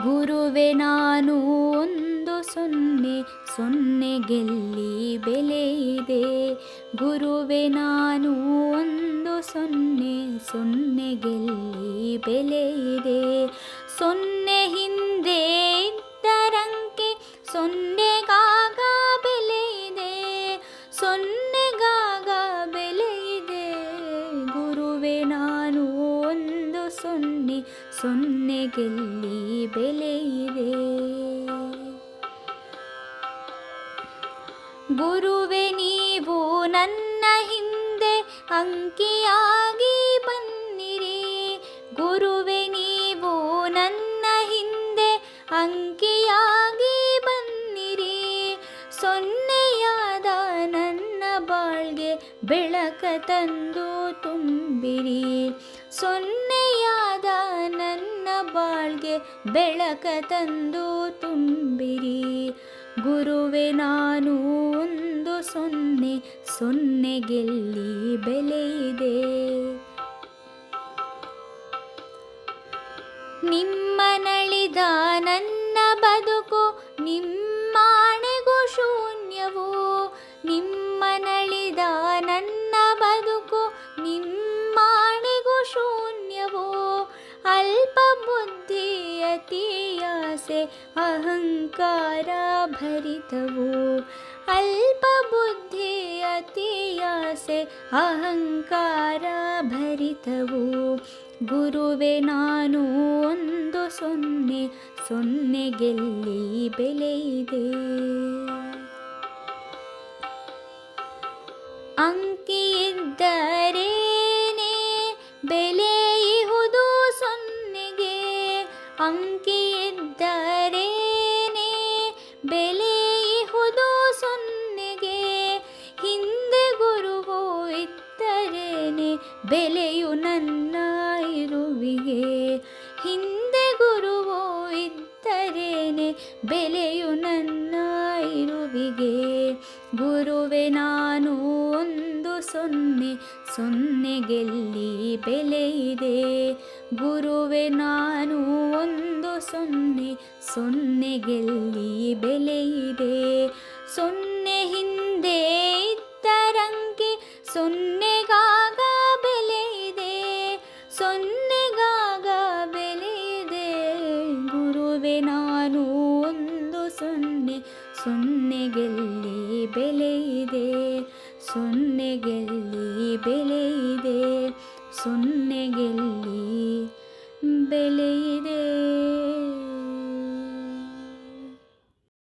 ಗುರುವೆ ನಾನು ಒಂದು ಸೊನ್ನೆ, ಸೊನ್ನೆಗೆಲ್ಲಿ ಬೆಲೆ ಇದೆ. ಗುರುವೆ ನಾನು ಒಂದು ಸೊನ್ನೆ, ಸೊನ್ನೆಗೆಲ್ಲಿ ಬೆಲೆ ಇದೆ. ಸೊನ್ನೆ ಹಿಂದೆ ಇದ್ದರಂಕೆ ಸೊನ್ನೆಗಾಗ ಬೆಲೆ ಇದೆ. ಸೊನ್ನೆಗಾಗ ಬೆಲೆ ಇದೆ. ಗುರುವೆ ನಾನು ಒಂದು ಸೊನ್ನೆ, ಸೊನ್ನೆಗೆಲ್ಲಿ ಬೆಲೆ ಇದೆ. ಗುರುವೆ ನೀವು ನನ್ನ ಹಿಂದೆ ಅಂಕಿಯಾಗಿ ಬನ್ನಿರಿ. ಗುರುವೆ ನೀವು ನನ್ನ ಹಿಂದೆ ಅಂಕಿಯಾಗಿ ಬನ್ನಿರಿ. ಸೊನ್ನೆಯಾದ ನನ್ನ ಬಾಳ್ಗೆ ಬೆಳಕ ತಂದು ತುಂಬಿರಿ. ಸೊನ್ನೆಯಾದ ನನ್ನ ಬಾಳ್ಗೆ ಬೆಳಕ ತಂದು ತುಂಬಿರಿ. ಗುರುವೆ ನಾನು ಒಂದು ಸೊನ್ನೆ, ಸೊನ್ನೆಗೆಲ್ಲಿ ಬೆಲೆ ಇದೆ. ನಿಮ್ಮನಳಿದ ನನ್ನ ಬದುಕು ನಿಮ್ಮಾಣೆಗೂ ಶೂನ್ಯವು. ನಿಮ್ಮನಳಿದ ನನ್ನ ಬದುಕು ನಿಮ್ಮಾಣೆಗೂ ಶೂನ್ಯವು. ಅಲ್ಪ ಬುದ್ಧಿ ಅತಿಯಾಸೆ ಅಹಂಕಾರ ಭರಿತವು. ಅಲ್ಪ ಬುದ್ಧಿ ಅತಿಯಾಸೆ ಅಹಂಕಾರ ಭರಿತವು. ಗುರುವೆ ನಾನು ಒಂದು ಸೊನ್ನೆ, ಸೊನ್ನೆಗೆಲ್ಲಿ ಬೆಲೆ ಇದೆ. ಅಂಕಿ ಇದ್ದರೇನೆ ಬೆಲೆ ಇಹುದು ಸೊನ್ನೆಗೆ. ಅಂಕಿ ಇದ್ದರೇನೆ ಬೆಲೆ ಇಹುದು ಸೊನ್ನೆಗೆ. ಹಿಂದೆ ಗುರುವು ಇದ್ದರೇನೆ ಬೆಲೆಯು ನನ್ನ ಇರುವಿಗೆ. ಹಿಂದೆ ಗುರುವು ಇದ್ದರೇನೆ ಬೆಲೆಯು ನನ್ನ ಇರುವಿಗೆ. ಗುರುವೆ ನಾನು ಒಂದು ಸೊನ್ನೆ, ಸೊನ್ನೆಗೆಲ್ಲಿ ಬೆಲೆ ಇದೆ. ಗುರುವೆ ನಾನು ಒಂದು ಸೊನ್ನೆ, ಸೊನ್ನೆಗೆಲ್ಲಿ ಬೆಲೆ ಇದೆ. ಸೊನ್ನೆ ಹಿಂದೆ ಇದ್ದರಂಕೆ ಸೊನ್ನೆಗಾಗ ಬೆಲೆ ಇದೆ. ಸೊನ್ನೆಗಾಗ ಬೆಲೆ ಇದೆ. ಗುರುವೆ ನಾನು ಒಂದು ಸೊನ್ನೆ, ಸೊನ್ನೆಗೆಲ್ಲಿ ಬೆಲೆ ಇದೆ. ಸೊನ್ನೆಗೆಲ್ಲಿ ಬೆಲೆ ಇದೆ. ಸೊನ್ನೆಗೆಲ್ಲಿ ಬೆಲೆ ಇದೆ.